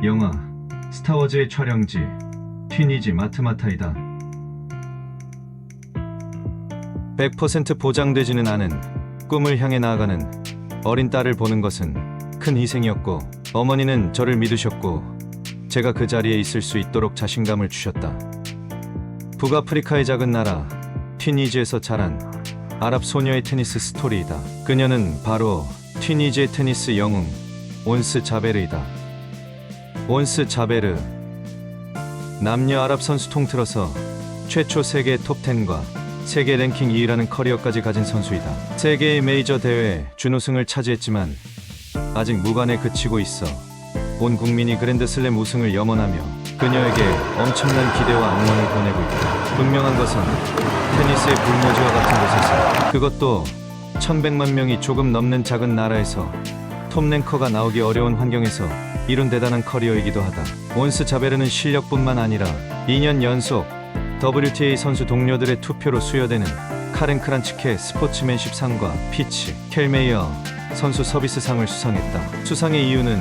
영화 스타워즈의 촬영지 튀니지 마트마타이다. 100% 보장되지는 않은 꿈을 향해 나아가는 어린 딸을 보는 것은 큰 희생이었고, 어머니는 저를 믿으셨고 제가 그 자리에 있을 수 있도록 자신감을 주셨다. 북아프리카의 작은 나라 튀니지에서 자란 아랍 소녀의 테니스 스토리이다. 그녀는 바로 튀니지의 테니스 영웅 온스 자베르이다. 온스 자베르, 남녀 아랍 선수 통틀어서 최초 세계 톱10과 세계 랭킹 2위라는 커리어까지 가진 선수이다. 세계의 메이저 대회 준우승을 차지했지만 아직 무관에 그치고 있어 온 국민이 그랜드슬램 우승을 염원하며 그녀에게 엄청난 기대와 응원을 보내고 있다. 분명한 것은 테니스의 불모지와 같은 곳에서, 그것도 1100만 명이 조금 넘는 작은 나라에서 톱랭커가 나오기 어려운 환경에서 이룬 대단한 커리어이기도 하다. 온스 자베르는 실력뿐만 아니라 2년 연속 WTA 선수 동료들의 투표로 수여되는 카렌 크란츠케 스포츠맨십 상과 피치 켈메이어 선수 서비스상을 수상했다. 수상의 이유는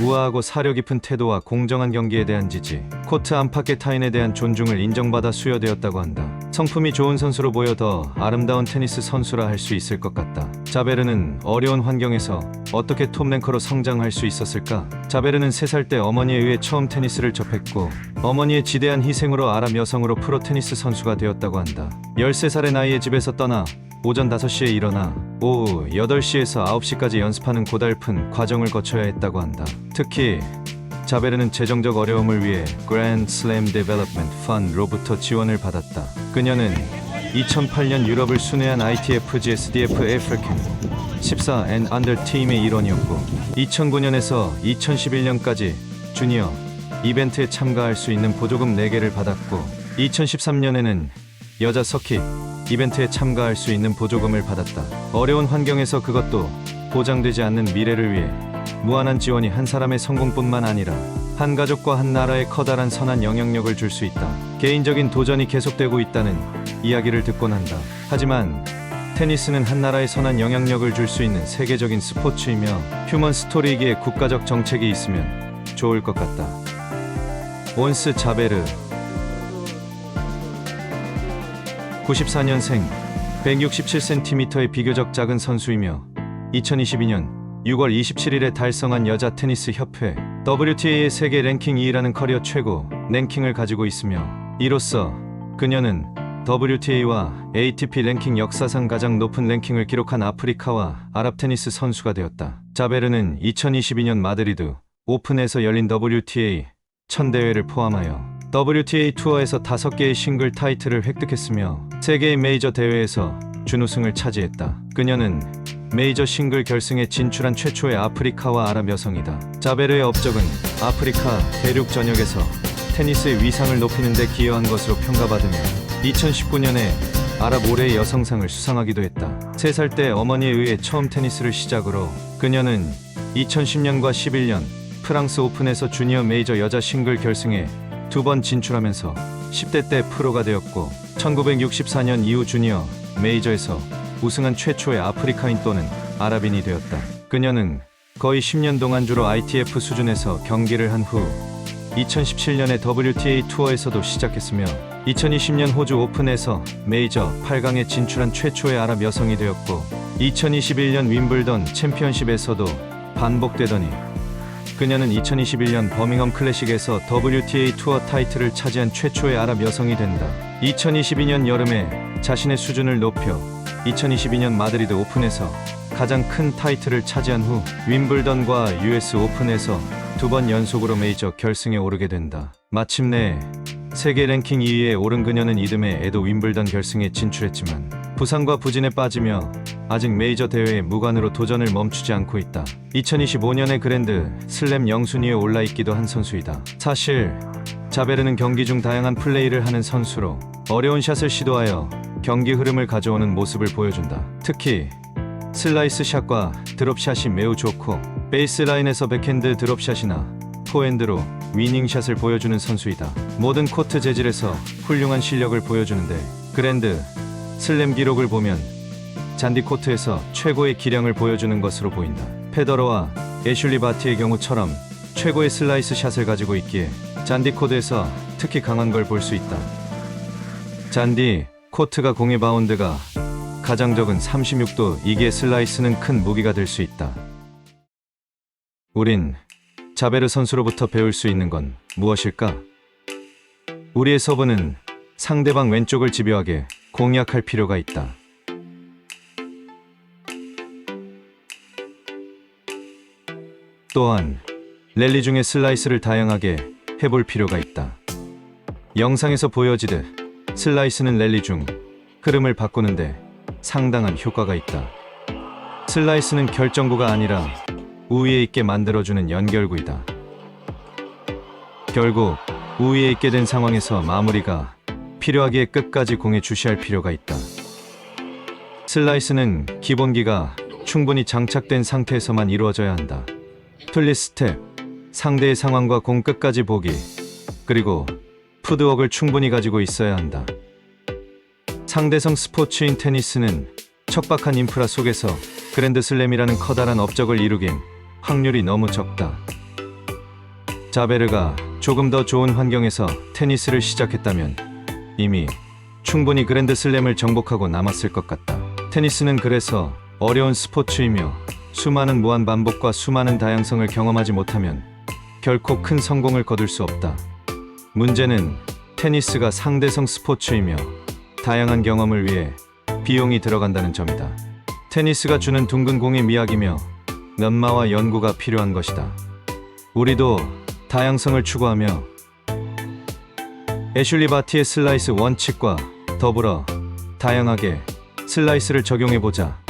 우아하고 사려 깊은 태도와 공정한 경기에 대한 지지, 코트 안팎의 타인에 대한 존중을 인정받아 수여되었다고 한다. 성품이 좋은 선수로 보여 더 아름다운 테니스 선수라 할 수 있을 것 같다. 자베르는 어려운 환경에서 어떻게 톱랭커로 성장할 수 있었을까? 자베르는 3살 때 어머니에 의해 처음 테니스를 접했고, 어머니의 지대한 희생으로 아랍 여성으로 프로 테니스 선수가 되었다고 한다. 13살의 나이에 집에서 떠나 오전 5시에 일어나 오후 8시에서 9시까지 연습하는 고달픈 과정을 거쳐야 했다고 한다. 특히 자베르는 재정적 어려움을 위해 그랜드 슬램 데벨롭먼트 펀드로부터 지원을 받았다. 그녀는 2008년 유럽을 순회한 ITF GSDF African 14 and Under 팀의 일원이었고, 2009년에서 2011년까지 주니어 이벤트에 참가할 수 있는 보조금 4개를 받았고, 2013년에는 여자 서킷 이벤트에 참가할 수 있는 보조금을 받았다. 어려운 환경에서, 그것도 보장되지 않는 미래를 위해 무한한 지원이 한 사람의 성공뿐만 아니라 한 가족과 한 나라에 커다란 선한 영향력을 줄 수 있다. 개인적인 도전이 계속되고 있다는 이야기를 듣곤 한다. 하지만 테니스는 한 나라에 선한 영향력을 줄 수 있는 세계적인 스포츠이며 휴먼 스토리이기에 국가적 정책이 있으면 좋을 것 같다. 온스 자베르, 94년생, 167cm의 비교적 작은 선수이며 2022년 6월 27일에 달성한 여자 테니스 협회 WTA의 세계 랭킹 2위라는 커리어 최고 랭킹을 가지고 있으며, 이로써 그녀는 WTA와 ATP 랭킹 역사상 가장 높은 랭킹을 기록한 아프리카와 아랍 테니스 선수가 되었다. 자베르는 2022년 마드리드 오픈에서 열린 WTA 1000대회를 포함하여 WTA 투어에서 5개의 싱글 타이틀을 획득했으며 3개의 메이저 대회에서 준우승을 차지했다. 그녀는 메이저 싱글 결승에 진출한 최초의 아프리카와 아랍 여성이다. 자베르의 업적은 아프리카 대륙 전역에서 테니스의 위상을 높이는 데 기여한 것으로 평가받으며 2019년에 아랍 올해의 여성상을 수상하기도 했다. 3살 때 어머니에 의해 처음 테니스를 시작으로 그녀는 2010년과 11년 프랑스 오픈에서 주니어 메이저 여자 싱글 결승에 2번 진출하면서 10대 때 프로가 되었고, 1964년 이후 주니어 메이저에서 우승한 최초의 아프리카인 또는 아랍인이 되었다. 그녀는 거의 10년 동안 주로 ITF 수준에서 경기를 한 후 2017년에 WTA 투어에서도 시작했으며 2020년 호주 오픈에서 메이저 8강에 진출한 최초의 아랍 여성이 되었고, 2021년 윈블던 챔피언십에서도 반복되더니 그녀는 2021년 버밍엄 클래식에서 WTA 투어 타이틀을 차지한 최초의 아랍 여성이 된다. 2022년 여름에 자신의 수준을 높여 2022년 마드리드 오픈에서 가장 큰 타이틀을 차지한 후 윈블던과 US 오픈에서 2번 연속으로 메이저 결승에 오르게 된다. 마침내 세계 랭킹 2위에 오른 그녀는 이듬해 에도 윈블던 결승에 진출했지만 부상과 부진에 빠지며 아직 메이저 대회에 무관으로 도전을 멈추지 않고 있다. 2025년에 그랜드 슬램 영순위에 올라있기도 한 선수이다. 사실 자베르는 경기 중 다양한 플레이를 하는 선수로 어려운 샷을 시도하여 경기 흐름을 가져오는 모습을 보여준다. 특히 슬라이스 샷과 드롭샷이 매우 좋고 베이스라인에서 백핸드 드롭샷이나 포핸드로 위닝샷을 보여주는 선수이다. 모든 코트 재질에서 훌륭한 실력을 보여주는데, 그랜드 슬램 기록을 보면 잔디 코트에서 최고의 기량을 보여주는 것으로 보인다. 페더러와 애슐리 바티의 경우처럼 최고의 슬라이스 샷을 가지고 있기에 잔디 코드에서 특히 강한 걸 볼 수 있다. 잔디, 코트가 공의 바운드가 가장 적은 36도 이기의 슬라이스는 큰 무기가 될 수 있다. 우린 자베르 선수로부터 배울 수 있는 건 무엇일까? 우리의 서브는 상대방 왼쪽을 집요하게 공략할 필요가 있다. 또한 랠리 중에 슬라이스를 다양하게 해볼 필요가 있다. 영상에서 보여지듯 슬라이스는 랠리 중 흐름을 바꾸는데 상당한 효과가 있다. 슬라이스는 결정구가 아니라 우위에 있게 만들어주는 연결구이다. 결국 우위에 있게 된 상황에서 마무리가 필요하기에 끝까지 공에 주시할 필요가 있다. 슬라이스는 기본기가 충분히 장착된 상태에서만 이루어져야 한다. 플리 스텝, 상대의 상황과 공 끝까지 보기, 그리고 푸드웍을 충분히 가지고 있어야 한다. 상대성 스포츠인 테니스는 척박한 인프라 속에서 그랜드슬램이라는 커다란 업적을 이루긴 확률이 너무 적다. 자베르가 조금 더 좋은 환경에서 테니스를 시작했다면 이미 충분히 그랜드슬램을 정복하고 남았을 것 같다. 테니스는 그래서 어려운 스포츠이며 수많은 무한 반복과 수많은 다양성을 경험하지 못하면 결코 큰 성공을 거둘 수 없다. 문제는 테니스가 상대성 스포츠이며 다양한 경험을 위해 비용이 들어간다는 점이다. 테니스가 주는 둥근 공의 미학이며 연마와 연구가 필요한 것이다. 우리도 다양성을 추구하며 애슐리 바티의 슬라이스 원칙과 더불어 다양하게 슬라이스를 적용해보자.